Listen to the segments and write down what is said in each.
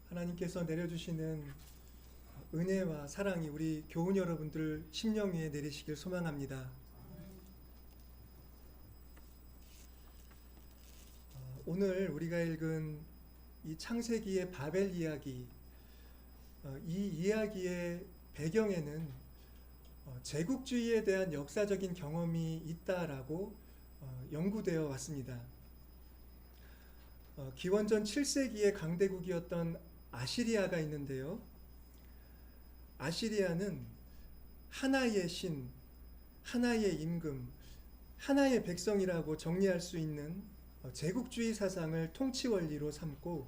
하나님께서 내려주시는 은혜와 사랑이 우리 교훈 여러분들 심령 위에 내리시길 소망합니다. 오늘 우리가 읽은 이 창세기의 바벨 이야기, 이 이야기의 배경에는 제국주의에 대한 역사적인 경험이 있다라고 연구되어 왔습니다. 기원전 7세기의 강대국이었던 아시리아가 있는데요. 아시리아는 하나의 신, 하나의 임금, 하나의 백성이라고 정리할 수 있는 제국주의 사상을 통치 원리로 삼고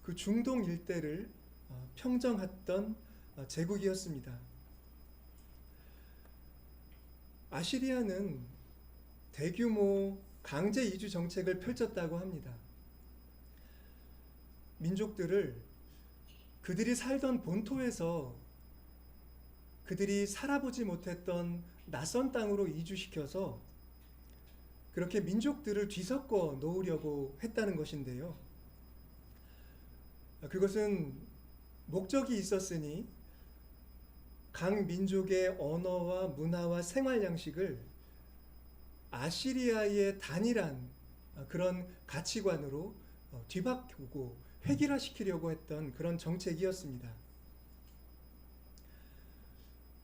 그 중동 일대를 평정했던 제국이었습니다. 아시리아는 대규모 강제 이주 정책을 펼쳤다고 합니다. 민족들을 그들이 살던 본토에서 그들이 살아보지 못했던 낯선 땅으로 이주시켜서 그렇게 민족들을 뒤섞어 놓으려고 했다는 것인데요. 그것은 목적이 있었으니 각 민족의 언어와 문화와 생활 양식을 아시리아의 단일한 그런 가치관으로 뒤바꾸고 획일화시키려고 했던 그런 정책이었습니다.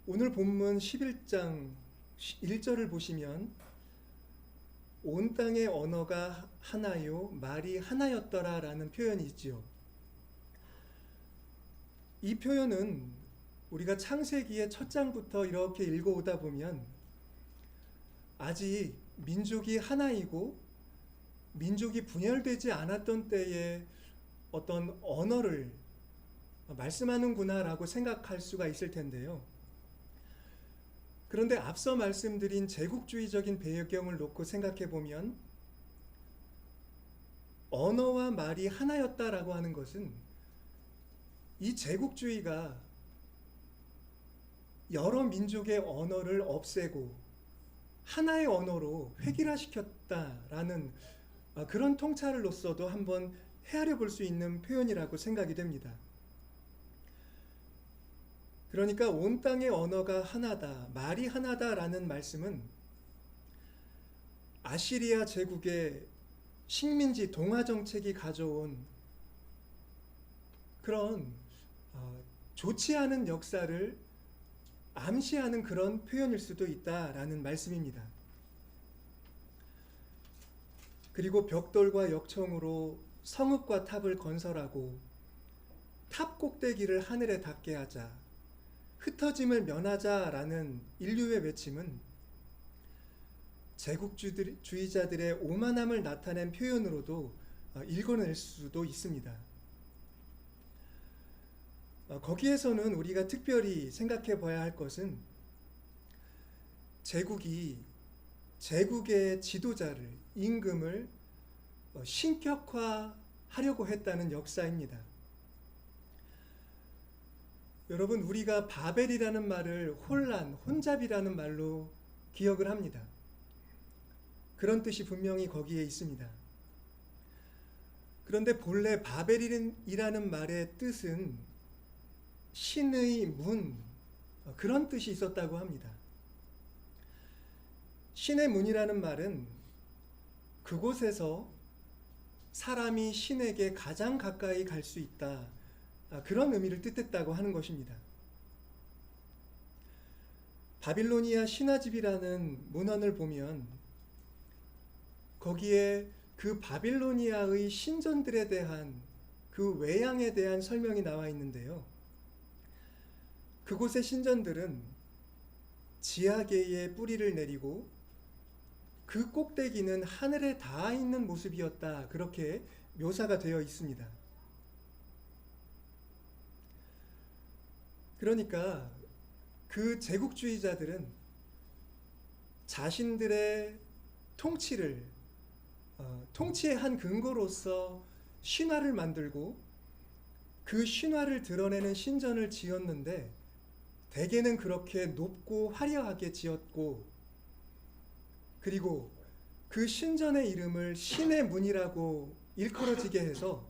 오늘 본문 11장 1절을 보시면 온 땅의 언어가 하나요 말이 하나였더라 라는 표현이 있지요. 이 표현은 우리가 창세기의 첫 장부터 이렇게 읽어오다 보면 아직 민족이 하나이고 민족이 분열되지 않았던 때에 어떤 언어를 말씀하는구나 라고 생각할 수가 있을 텐데요. 그런데 앞서 말씀드린 제국주의적인 배경을 놓고 생각해 보면 언어와 말이 하나였다라고 하는 것은 이 제국주의가 여러 민족의 언어를 없애고 하나의 언어로 획일화시켰다라는 그런 통찰로서도 한번 헤아려 볼 수 있는 표현이라고 생각이 됩니다. 그러니까 온 땅의 언어가 하나다, 말이 하나다라는 말씀은 아시리아 제국의 식민지 동화 정책이 가져온 그런 좋지 않은 역사를 암시하는 그런 표현일 수도 있다라는 말씀입니다. 그리고 벽돌과 역청으로 성읍과 탑을 건설하고 탑 꼭대기를 하늘에 닿게 하자, 흩어짐을 면하자라는 인류의 외침은 제국주의자들의 오만함을 나타낸 표현으로도 읽어낼 수도 있습니다. 거기에서는 우리가 특별히 생각해 봐야 할 것은 제국이 제국의 지도자를, 임금을 신격화하려고 했다는 역사입니다. 여러분, 우리가 바벨이라는 말을 혼란, 혼잡이라는 말로 기억을 합니다. 그런 뜻이 분명히 거기에 있습니다. 그런데 본래 바벨이라는 말의 뜻은 신의 문, 그런 뜻이 있었다고 합니다. 신의 문이라는 말은 그곳에서 사람이 신에게 가장 가까이 갈 수 있다, 그런 의미를 뜻했다고 하는 것입니다. 바빌로니아 신화집이라는 문헌을 보면 거기에 그 바빌로니아의 신전들에 대한 그 외양에 대한 설명이 나와 있는데요. 그곳의 신전들은 지하계에 뿌리를 내리고 그 꼭대기는 하늘에 닿아 있는 모습이었다, 그렇게 묘사가 되어 있습니다. 그러니까 그 제국주의자들은 자신들의 통치를 통치의 한 근거로서 신화를 만들고 그 신화를 드러내는 신전을 지었는데 대개는 그렇게 높고 화려하게 지었고, 그리고 그 신전의 이름을 신의 문이라고 일컬어지게 해서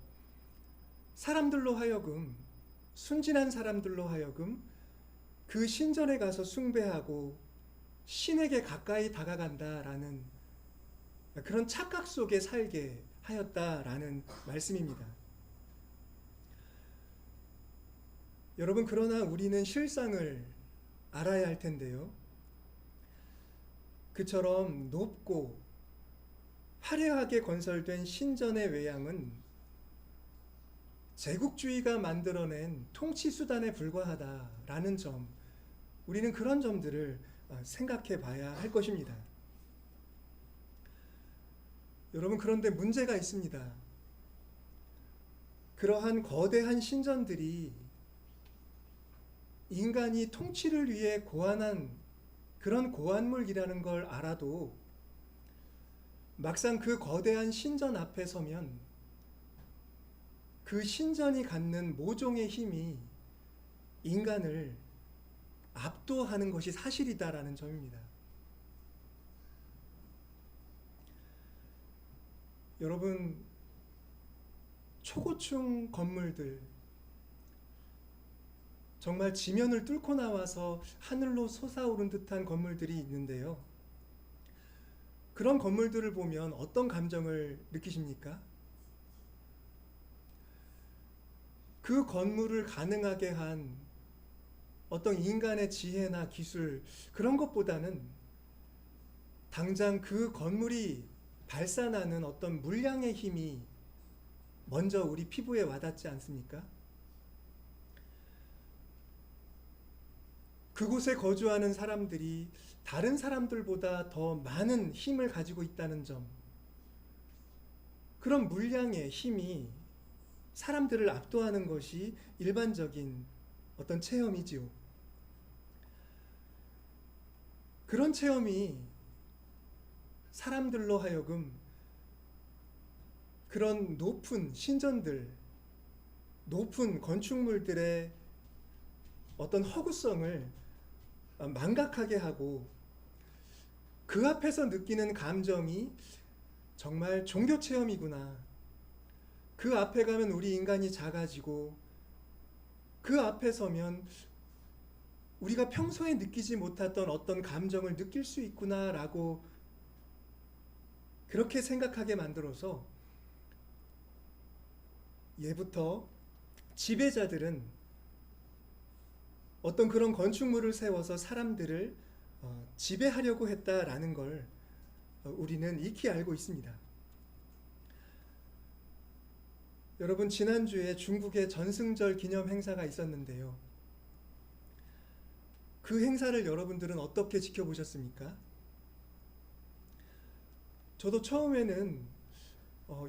사람들로 하여금, 순진한 사람들로 하여금 그 신전에 가서 숭배하고 신에게 가까이 다가간다라는 그런 착각 속에 살게 하였다라는 말씀입니다. 여러분, 그러나 우리는 실상을 알아야 할 텐데요. 그처럼 높고 화려하게 건설된 신전의 외양은 제국주의가 만들어낸 통치 수단에 불과하다라는 점, 우리는 그런 점들을 생각해 봐야 할 것입니다. 여러분, 그런데 문제가 있습니다. 그러한 거대한 신전들이 인간이 통치를 위해 고안한 그런 고안물이라는 걸 알아도 막상 그 거대한 신전 앞에 서면 그 신전이 갖는 모종의 힘이 인간을 압도하는 것이 사실이다라는 점입니다. 여러분, 초고층 건물들, 정말 지면을 뚫고 나와서 하늘로 솟아오른 듯한 건물들이 있는데요. 그런 건물들을 보면 어떤 감정을 느끼십니까? 그 건물을 가능하게 한 어떤 인간의 지혜나 기술, 그런 것보다는 당장 그 건물이 발산하는 어떤 물량의 힘이 먼저 우리 피부에 와닿지 않습니까? 그곳에 거주하는 사람들이 다른 사람들보다 더 많은 힘을 가지고 있다는 점, 그런 물량의 힘이 사람들을 압도하는 것이 일반적인 어떤 체험이지요. 그런 체험이 사람들로 하여금 그런 높은 신전들, 높은 건축물들의 어떤 허구성을 망각하게 하고 그 앞에서 느끼는 감정이 정말 종교 체험이구나. 그 앞에 가면 우리 인간이 작아지고 그 앞에 서면 우리가 평소에 느끼지 못했던 어떤 감정을 느낄 수 있구나라고 그렇게 생각하게 만들어서 예부터 지배자들은 어떤 그런 건축물을 세워서 사람들을 지배하려고 했다라는 걸 우리는 익히 알고 있습니다. 여러분, 지난주에 중국의 전승절 기념 행사가 있었는데요. 그 행사를 여러분들은 어떻게 지켜보셨습니까? 저도 처음에는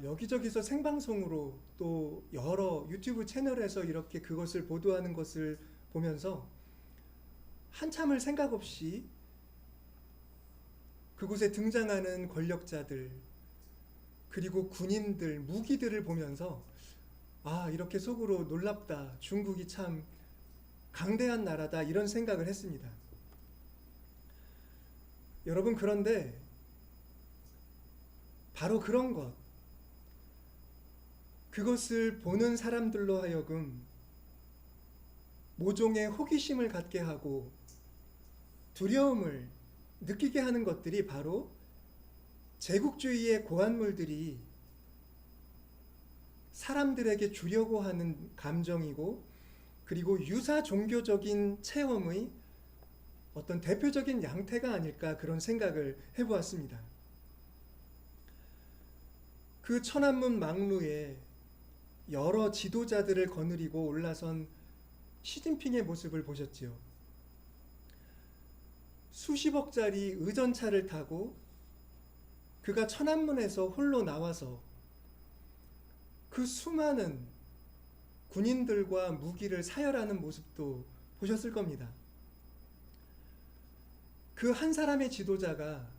여기저기서 생방송으로 또 여러 유튜브 채널에서 이렇게 그것을 보도하는 것을 보면서 한참을 생각 없이 그곳에 등장하는 권력자들, 그리고 군인들, 무기들을 보면서 이렇게 속으로 놀랍다. 중국이 참 강대한 나라다. 이런 생각을 했습니다. 여러분, 그런데 바로 그런 것, 그것을 보는 사람들로 하여금 모종의 호기심을 갖게 하고 두려움을 느끼게 하는 것들이 바로 제국주의의 고안물들이 사람들에게 주려고 하는 감정이고, 그리고 유사 종교적인 체험의 어떤 대표적인 양태가 아닐까, 그런 생각을 해보았습니다. 그 천안문 망루에 여러 지도자들을 거느리고 올라선 시진핑의 모습을 보셨지요. 수십억짜리 의전차를 타고 그가 천안문에서 홀로 나와서 그 수많은 군인들과 무기를 사열하는 모습도 보셨을 겁니다. 그 한 사람의 지도자가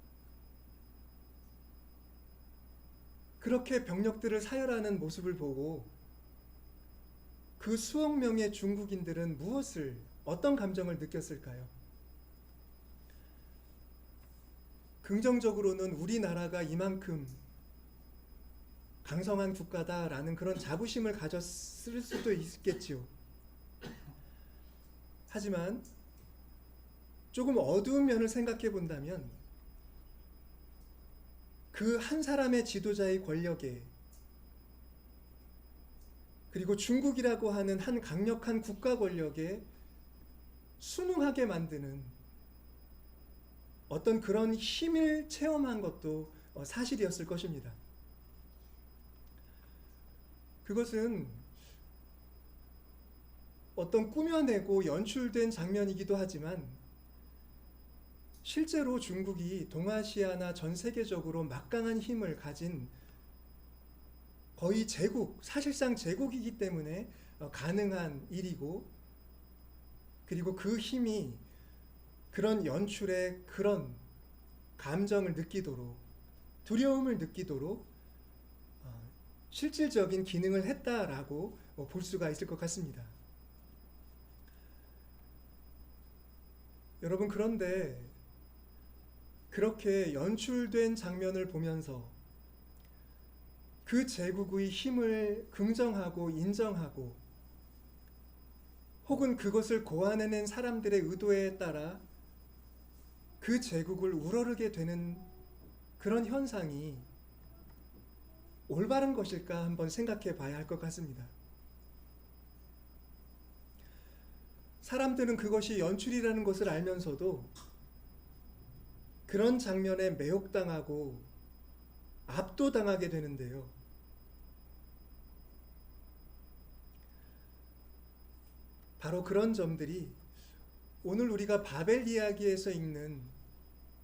그렇게 병력들을 사열하는 모습을 보고 그 수억 명의 중국인들은 어떤 감정을 느꼈을까요? 긍정적으로는 우리나라가 이만큼 강성한 국가다라는 그런 자부심을 가졌을 수도 있겠지요. 하지만 조금 어두운 면을 생각해 본다면 그 한 사람의 지도자의 권력에 그리고 중국이라고 하는 한 강력한 국가 권력에 순응하게 만드는 어떤 그런 힘을 체험한 것도 사실이었을 것입니다. 그것은 어떤 꾸며내고 연출된 장면이기도 하지만 실제로 중국이 동아시아나 전 세계적으로 막강한 힘을 가진 거의 제국, 사실상 제국이기 때문에 가능한 일이고, 그리고 그 힘이 그런 연출에 그런 감정을 느끼도록, 두려움을 느끼도록 실질적인 기능을 했다라고 볼 수가 있을 것 같습니다. 여러분, 그런데 그렇게 연출된 장면을 보면서 그 제국의 힘을 긍정하고 인정하고 혹은 그것을 고안해낸 사람들의 의도에 따라 그 제국을 우러르게 되는 그런 현상이 올바른 것일까 한번 생각해 봐야 할 것 같습니다. 사람들은 그것이 연출이라는 것을 알면서도 그런 장면에 매혹당하고 압도당하게 되는데요. 바로 그런 점들이 오늘 우리가 바벨 이야기에서 읽는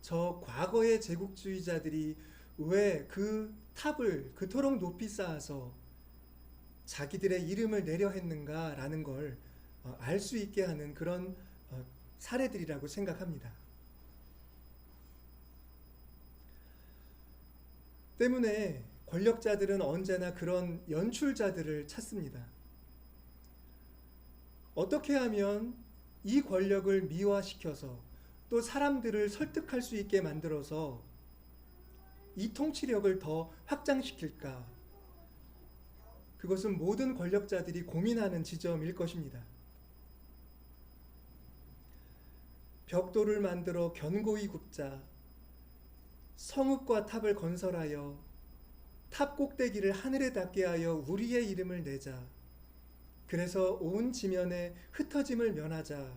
저 과거의 제국주의자들이 왜 그 탑을 그토록 높이 쌓아서 자기들의 이름을 내려 했는가라는 걸 알 수 있게 하는 그런 사례들이라고 생각합니다. 때문에 권력자들은 언제나 그런 연출자들을 찾습니다. 어떻게 하면 이 권력을 미화시켜서 또 사람들을 설득할 수 있게 만들어서 이 통치력을 더 확장시킬까? 그것은 모든 권력자들이 고민하는 지점일 것입니다. 벽돌을 만들어 견고히 굽자, 성읍과 탑을 건설하여 탑 꼭대기를 하늘에 닿게 하여 우리의 이름을 내자. 그래서 온 지면에 흩어짐을 면하자.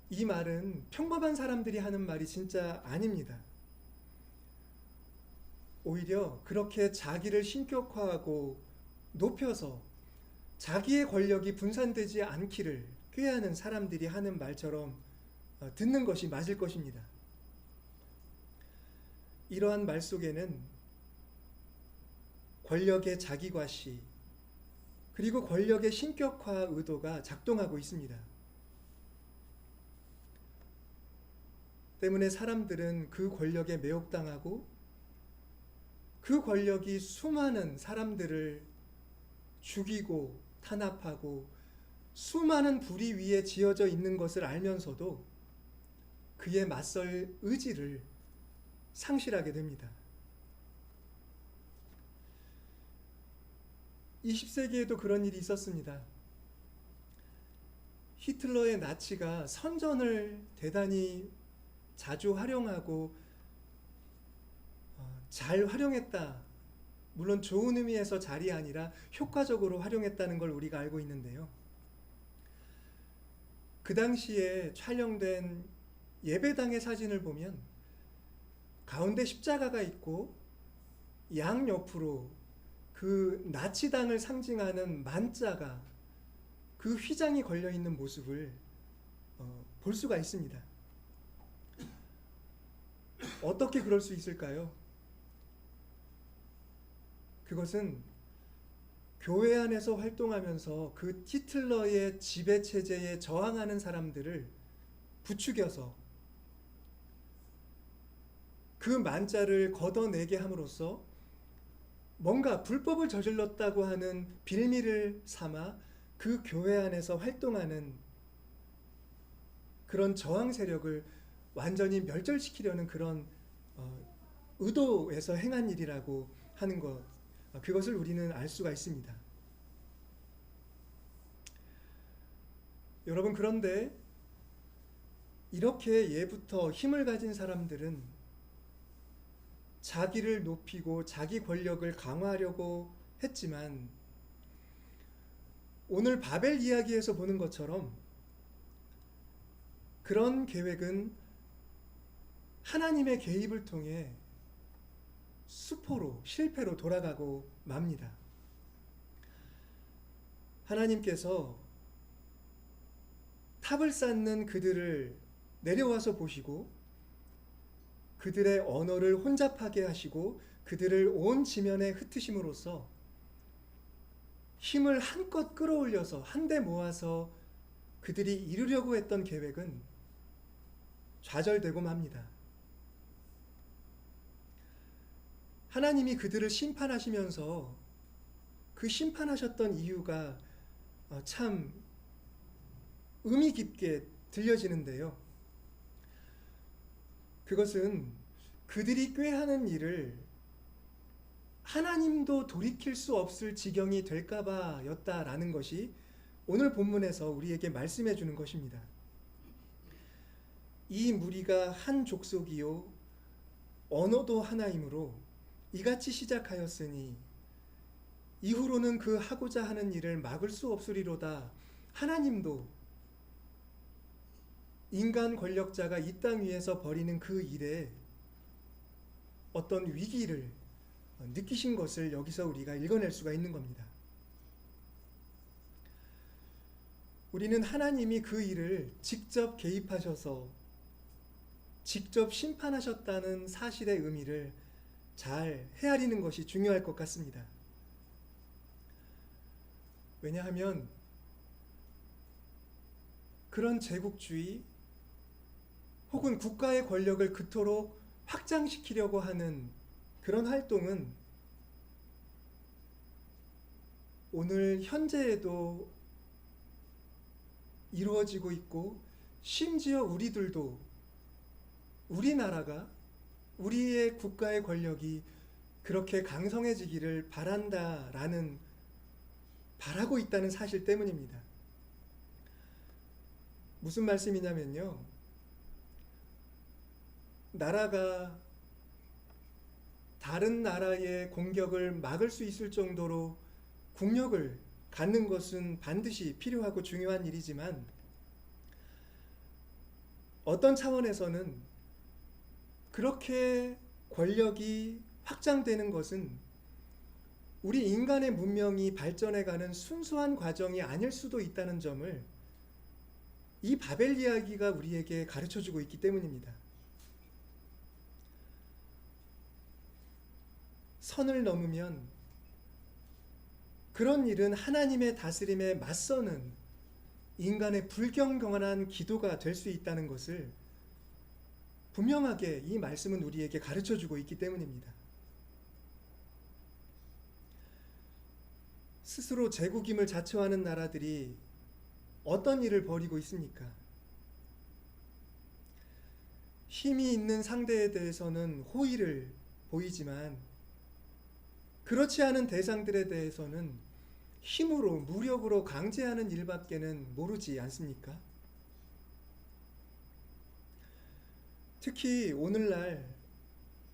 이 말은 평범한 사람들이 하는 말이 진짜 아닙니다. 오히려 그렇게 자기를 신격화하고 높여서 자기의 권력이 분산되지 않기를 꾀하는 사람들이 하는 말처럼 듣는 것이 맞을 것입니다. 이러한 말 속에는 권력의 자기과시 그리고 권력의 신격화 의도가 작동하고 있습니다. 때문에 사람들은 그 권력에 매혹당하고 그 권력이 수많은 사람들을 죽이고 탄압하고 수많은 불이 위에 지어져 있는 것을 알면서도 그에 맞설 의지를 상실하게 됩니다. 20세기에도 그런 일이 있었습니다. 히틀러의 나치가 선전을 대단히 자주 활용하고 잘 활용했다. 물론 좋은 의미에서 잘이 아니라 효과적으로 활용했다는 걸 우리가 알고 있는데요. 그 당시에 촬영된 예배당의 사진을 보면 가운데 십자가가 있고 양옆으로 그 나치당을 상징하는 만자가 그 휘장이 걸려있는 모습을 볼 수가 있습니다. 어떻게 그럴 수 있을까요? 그것은 교회 안에서 활동하면서 그 히틀러의 지배체제에 저항하는 사람들을 부추겨서 그 만자를 걷어내게 함으로써 뭔가 불법을 저질렀다고 하는 빌미를 삼아 그 교회 안에서 활동하는 그런 저항 세력을 완전히 멸절시키려는 그런 의도해서 행한 일이라고 하는 것, 그것을 우리는 알 수가 있습니다. 여러분, 그런데 이렇게 예부터 힘을 가진 사람들은 자기를 높이고 자기 권력을 강화하려고 했지만, 오늘 바벨 이야기에서 보는 것처럼 그런 계획은 하나님의 개입을 통해 수포로, 실패로 돌아가고 맙니다. 하나님께서 탑을 쌓는 그들을 내려와서 보시고 그들의 언어를 혼잡하게 하시고 그들을 온 지면에 흩으심으로써 힘을 한껏 끌어올려서 한데 모아서 그들이 이루려고 했던 계획은 좌절되고 맙니다. 하나님이 그들을 심판하시면서 그 심판하셨던 이유가 참 의미 깊게 들려지는데요. 그것은 그들이 꾀하는 일을 하나님도 돌이킬 수 없을 지경이 될까봐 였다라는 것이 오늘 본문에서 우리에게 말씀해 주는 것입니다. 이 무리가 한 족속이요 언어도 하나이므로 이같이 시작하였으니 이후로는 그 하고자 하는 일을 막을 수 없으리로다. 하나님도 인간 권력자가 이 땅 위에서 벌이는 그 일에 어떤 위기를 느끼신 것을 여기서 우리가 읽어낼 수가 있는 겁니다. 우리는 하나님이 그 일을 직접 개입하셔서 직접 심판하셨다는 사실의 의미를 잘 헤아리는 것이 중요할 것 같습니다. 왜냐하면 그런 제국주의 혹은 국가의 권력을 그토록 확장시키려고 하는 그런 활동은 오늘 현재에도 이루어지고 있고, 심지어 우리들도 우리나라가 우리의 국가의 권력이 그렇게 강성해지기를 바라고 있다는 사실 때문입니다. 무슨 말씀이냐면요, 나라가 다른 나라의 공격을 막을 수 있을 정도로 국력을 갖는 것은 반드시 필요하고 중요한 일이지만, 어떤 차원에서는 그렇게 권력이 확장되는 것은 우리 인간의 문명이 발전해가는 순수한 과정이 아닐 수도 있다는 점을 이 바벨 이야기가 우리에게 가르쳐주고 있기 때문입니다. 선을 넘으면 그런 일은 하나님의 다스림에 맞서는 인간의 불경건한 기도가 될 수 있다는 것을 분명하게 이 말씀은 우리에게 가르쳐주고 있기 때문입니다. 스스로 제국임을 자처하는 나라들이 어떤 일을 벌이고 있습니까? 힘이 있는 상대에 대해서는 호의를 보이지만 그렇지 않은 대상들에 대해서는 힘으로, 무력으로 강제하는 일밖에는 모르지 않습니까? 특히 오늘날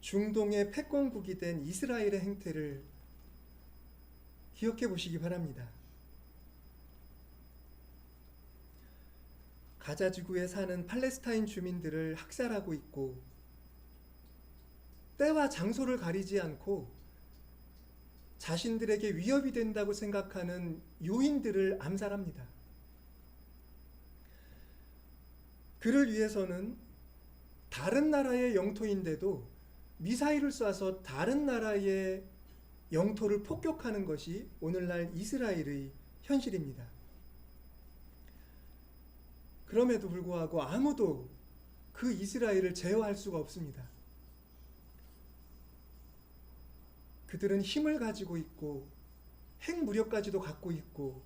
중동의 패권국이 된 이스라엘의 행태를 기억해 보시기 바랍니다. 가자 지구에 사는 팔레스타인 주민들을 학살하고 있고, 때와 장소를 가리지 않고 자신들에게 위협이 된다고 생각하는 요인들을 암살합니다. 그를 위해서는 다른 나라의 영토인데도 미사일을 쏴서 다른 나라의 영토를 폭격하는 것이 오늘날 이스라엘의 현실입니다. 그럼에도 불구하고 아무도 그 이스라엘을 제어할 수가 없습니다. 그들은 힘을 가지고 있고 핵무력까지도 갖고 있고,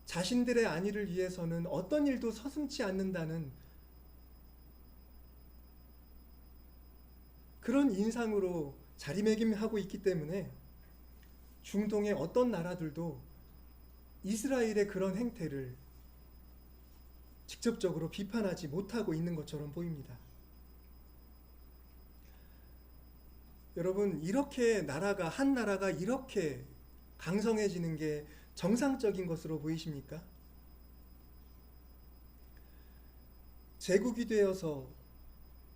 자신들의 안위를 위해서는 어떤 일도 서슴지 않는다는 그런 인상으로 자리매김하고 있기 때문에 중동의 어떤 나라들도 이스라엘의 그런 행태를 직접적으로 비판하지 못하고 있는 것처럼 보입니다. 여러분, 이렇게 한 나라가 이렇게 강성해지는 게 정상적인 것으로 보이십니까? 제국이 되어서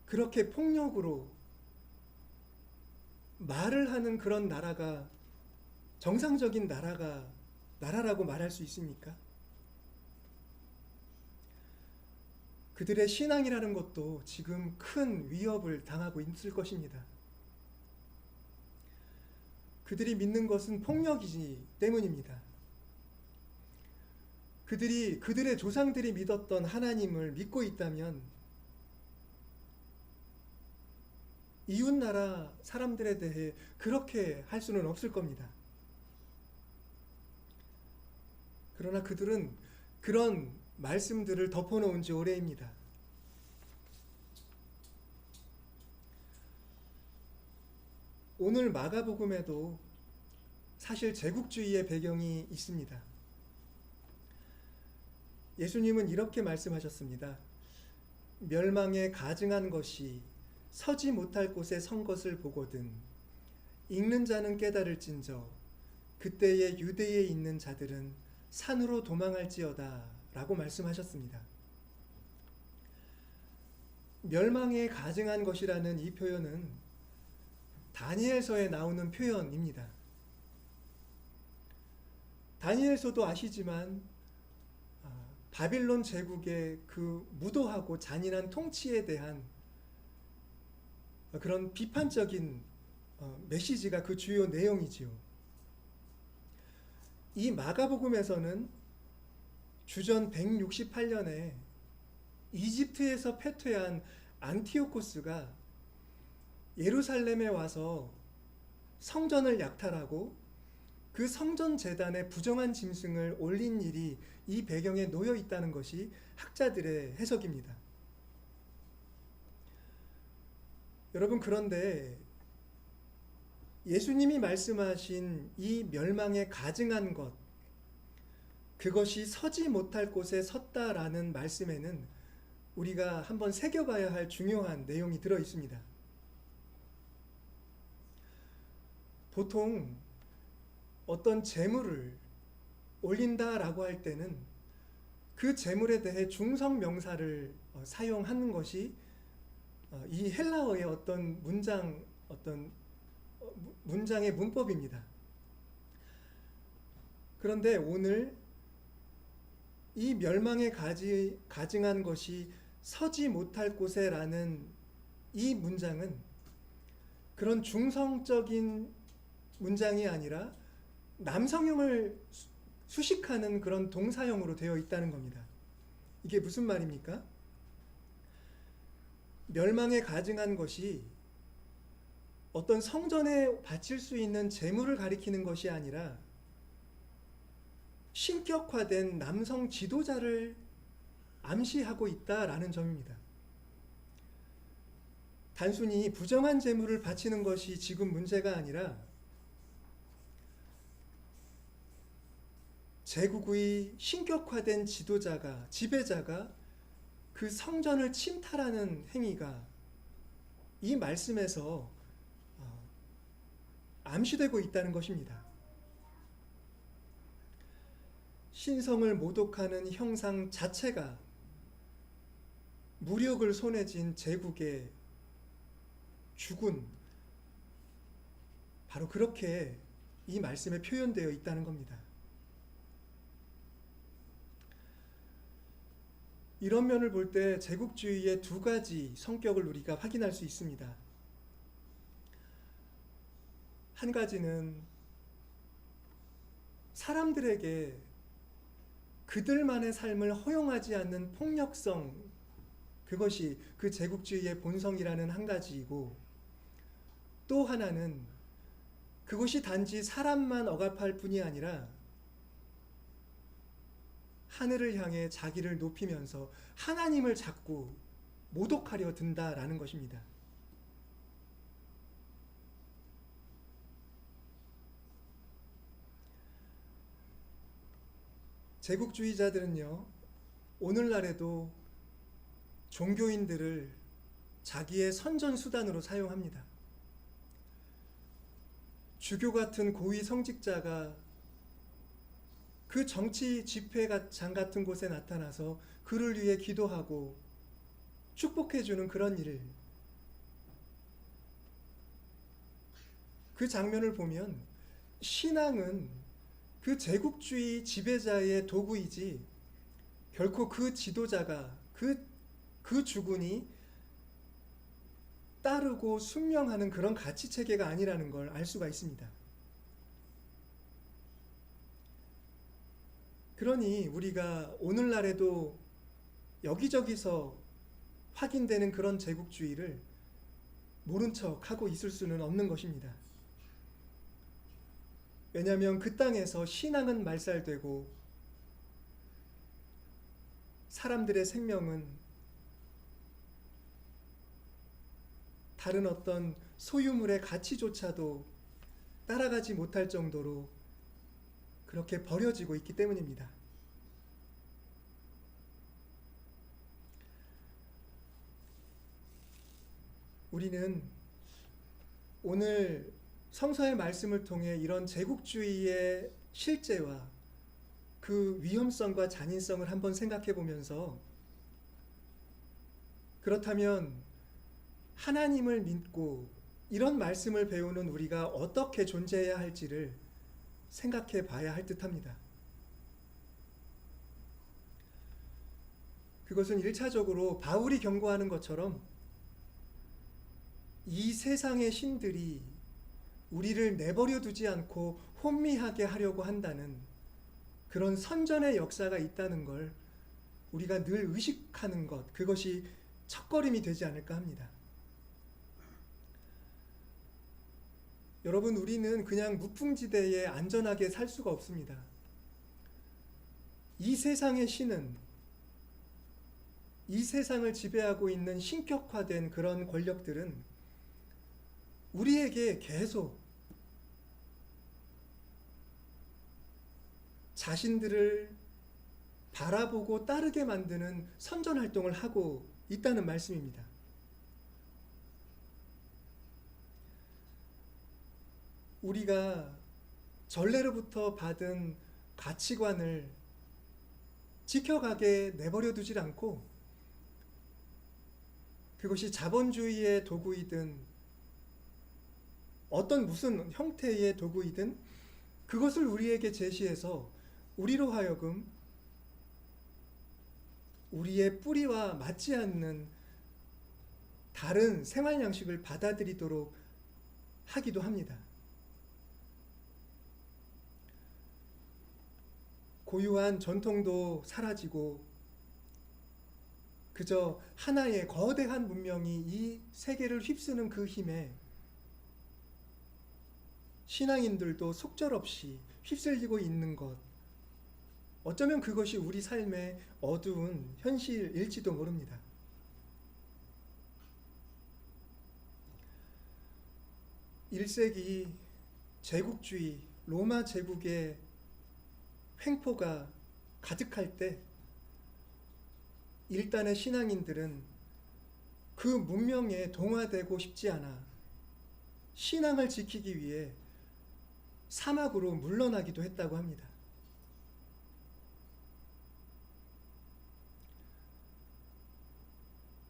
그렇게 폭력으로 말을 하는 그런 나라가 정상적인 나라라고 말할 수 있습니까? 그들의 신앙이라는 것도 지금 큰 위협을 당하고 있을 것입니다. 그들이 믿는 것은 폭력이기 때문입니다. 그들의 조상들이 믿었던 하나님을 믿고 있다면 이웃나라 사람들에 대해 그렇게 할 수는 없을 겁니다. 그러나 그들은 그런 말씀들을 덮어놓은 지 오래입니다. 오늘 마가복음에도 사실 제국주의의 배경이 있습니다. 예수님은 이렇게 말씀하셨습니다. 멸망에 가증한 것이 서지 못할 곳에 선 것을 보거든 읽는 자는 깨달을진저 그때의 유대에 있는 자들은 산으로 도망할지어다 라고 말씀하셨습니다. 멸망에 가증한 것이라는 이 표현은 다니엘서에 나오는 표현입니다. 다니엘서도 아시지만 바빌론 제국의 그 무도하고 잔인한 통치에 대한 그런 비판적인 메시지가 그 주요 내용이지요. 이 마가복음에서는 주전 168년에 이집트에서 패퇴한 안티오코스가 예루살렘에 와서 성전을 약탈하고 그 성전 제단에 부정한 짐승을 올린 일이 이 배경에 놓여 있다는 것이 학자들의 해석입니다. 여러분, 그런데 예수님이 말씀하신 이 멸망에 가증한 것, 그것이 서지 못할 곳에 섰다라는 말씀에는 우리가 한번 새겨봐야 할 중요한 내용이 들어 있습니다. 보통 어떤 재물을 올린다라고 할 때는 그 재물에 대해 중성 명사를 사용하는 것이 이 헬라어의 어떤 문장의 문법입니다. 그런데 오늘 이 멸망에 가증한 것이 서지 못할 곳에라는 이 문장은 그런 중성적인 문장이 아니라 남성형을 수식하는 그런 동사형으로 되어 있다는 겁니다. 이게 무슨 말입니까? 멸망에 가증한 것이 어떤 성전에 바칠 수 있는 재물을 가리키는 것이 아니라 신격화된 남성 지도자를 암시하고 있다라는 점입니다. 단순히 부정한 재물을 바치는 것이 지금 문제가 아니라 제국의 신격화된 지배자가 그 성전을 침탈하는 행위가 이 말씀에서 암시되고 있다는 것입니다. 신성을 모독하는 형상 자체가 무력을 손에 쥔 제국의 주군, 바로 그렇게 이 말씀에 표현되어 있다는 겁니다. 이런 면을 볼 때 제국주의의 두 가지 성격을 우리가 확인할 수 있습니다. 한 가지는 사람들에게 그들만의 삶을 허용하지 않는 폭력성, 그것이 그 제국주의의 본성이라는 한 가지이고, 또 하나는 그것이 단지 사람만 억압할 뿐이 아니라 하늘을 향해 자기를 높이면서 하나님을 자꾸 모독하려 든다라는 것입니다. 제국주의자들은요, 오늘날에도 종교인들을 자기의 선전수단으로 사용합니다. 주교 같은 고위 성직자가 그 정치 집회장 같은 곳에 나타나서 그를 위해 기도하고 축복해주는 그런 일, 그 장면을 보면 신앙은 그 제국주의 지배자의 도구이지 결코 그 지도자가 그 주군이 따르고 순명하는 그런 가치 체계가 아니라는 걸 알 수가 있습니다. 그러니 우리가 오늘날에도 여기저기서 확인되는 그런 제국주의를 모른 척 하고 있을 수는 없는 것입니다. 왜냐하면 그 땅에서 신앙은 말살되고 사람들의 생명은 다른 어떤 소유물의 가치조차도 따라가지 못할 정도로 그렇게 버려지고 있기 때문입니다. 우리는 오늘 성서의 말씀을 통해 이런 제국주의의 실제와 그 위험성과 잔인성을 한번 생각해 보면서, 그렇다면 하나님을 믿고 이런 말씀을 배우는 우리가 어떻게 존재해야 할지를 생각해 봐야 할 듯합니다. 그것은 1차적으로 바울이 경고하는 것처럼 이 세상의 신들이 우리를 내버려 두지 않고 혼미하게 하려고 한다는 그런 선전의 역사가 있다는 걸 우리가 늘 의식하는 것, 그것이 첫걸음이 되지 않을까 합니다. 여러분, 우리는 그냥 무풍지대에 안전하게 살 수가 없습니다. 이 세상의 신은, 이 세상을 지배하고 있는 신격화된 그런 권력들은 우리에게 계속 자신들을 바라보고 따르게 만드는 선전활동을 하고 있다는 말씀입니다. 우리가 전례로부터 받은 가치관을 지켜가게 내버려 두질 않고, 그것이 자본주의의 도구이든 어떤 무슨 형태의 도구이든 그것을 우리에게 제시해서 우리로 하여금 우리의 뿌리와 맞지 않는 다른 생활 양식을 받아들이도록 하기도 합니다. 고유한 전통도 사라지고 그저 하나의 거대한 문명이 이 세계를 휩쓰는 그 힘에 신앙인들도 속절없이 휩쓸리고 있는 것, 어쩌면 그것이 우리 삶의 어두운 현실일지도 모릅니다. (1세기) 제국주의 로마 제국의 횡포가 가득할 때 일단의 신앙인들은 그 문명에 동화되고 싶지 않아 신앙을 지키기 위해 사막으로 물러나기도 했다고 합니다.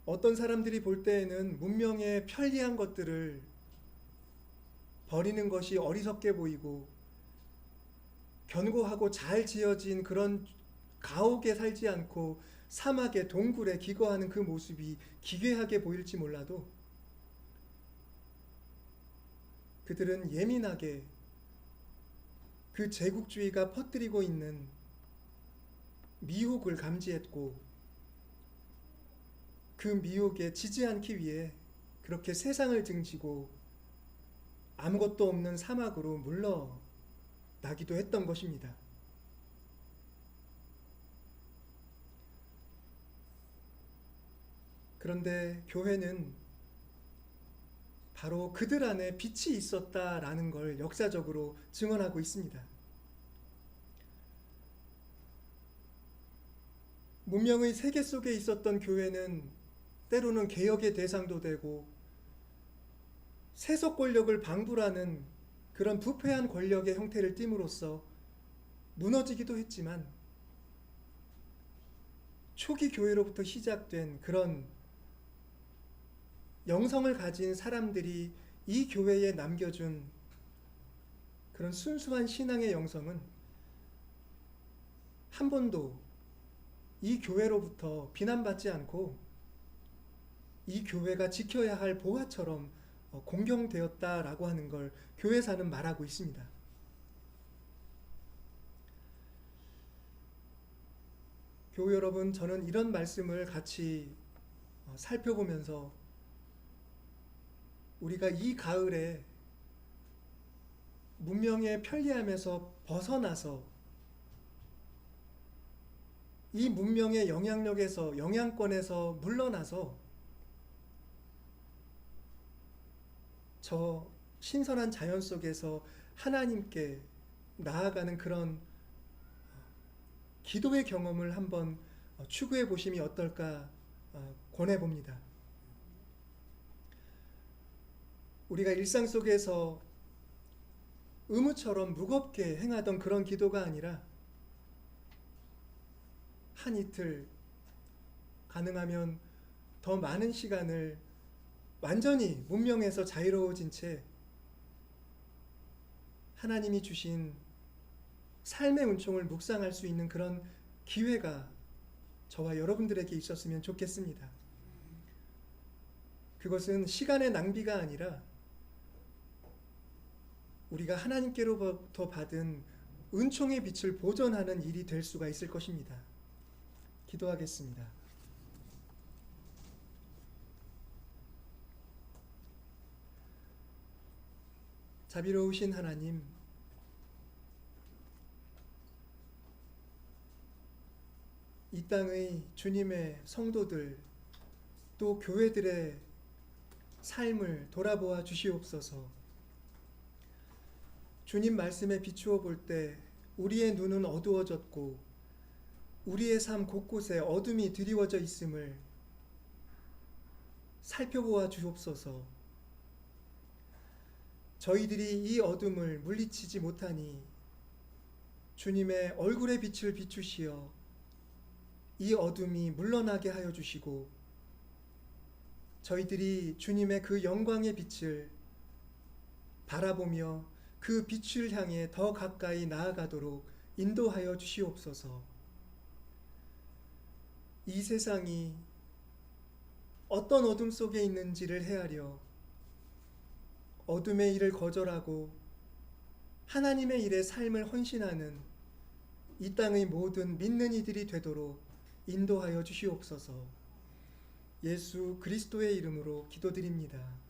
어떤 사람들이 볼 때에는 문명의 편리한 것들을 버리는 것이 어리석게 보이고, 견고하고 잘 지어진 그런 가옥에 살지 않고 사막의 동굴에 기거하는 그 모습이 기괴하게 보일지 몰라도, 그들은 예민하게 그 제국주의가 퍼뜨리고 있는 미혹을 감지했고, 그 미혹에 지지 않기 위해 그렇게 세상을 등지고 아무것도 없는 사막으로 물러나기도 했던 것입니다. 그런데 교회는 바로 그들 안에 빛이 있었다라는 걸 역사적으로 증언하고 있습니다. 문명의 세계 속에 있었던 교회는 때로는 개혁의 대상도 되고 세속 권력을 방불하는 그런 부패한 권력의 형태를 띠므로써 무너지기도 했지만, 초기 교회로부터 시작된 그런 영성을 가진 사람들이 이 교회에 남겨준 그런 순수한 신앙의 영성은 한 번도 이 교회로부터 비난받지 않고 이 교회가 지켜야 할 보화처럼 공경되었다라고 하는 걸 교회사는 말하고 있습니다. 교우 여러분, 저는 이런 말씀을 같이 살펴보면서 우리가 이 가을에 문명의 편리함에서 벗어나서 이 문명의 영향력에서, 영향권에서 물러나서 저 신선한 자연 속에서 하나님께 나아가는 그런 기도의 경험을 한번 추구해 보심이 어떨까 권해 봅니다. 우리가 일상 속에서 의무처럼 무겁게 행하던 그런 기도가 아니라 한 이틀, 가능하면 더 많은 시간을 완전히 문명에서 자유로워진 채 하나님이 주신 삶의 은총을 묵상할 수 있는 그런 기회가 저와 여러분들에게 있었으면 좋겠습니다. 그것은 시간의 낭비가 아니라 우리가 하나님께로부터 받은 은총의 빛을 보존하는 일이 될 수가 있을 것입니다. 기도하겠습니다. 자비로우신 하나님, 이 땅의 주님의 성도들 또 교회들의 삶을 돌아보아 주시옵소서. 주님 말씀에 비추어 볼 때 우리의 눈은 어두워졌고 우리의 삶 곳곳에 어둠이 드리워져 있음을 살펴보아 주옵소서. 저희들이 이 어둠을 물리치지 못하니 주님의 얼굴의 빛을 비추시어 이 어둠이 물러나게 하여 주시고, 저희들이 주님의 그 영광의 빛을 바라보며 그 빛을 향해 더 가까이 나아가도록 인도하여 주시옵소서. 이 세상이 어떤 어둠 속에 있는지를 헤아려 어둠의 일을 거절하고 하나님의 일에 삶을 헌신하는 이 땅의 모든 믿는 이들이 되도록 인도하여 주시옵소서. 예수 그리스도의 이름으로 기도드립니다.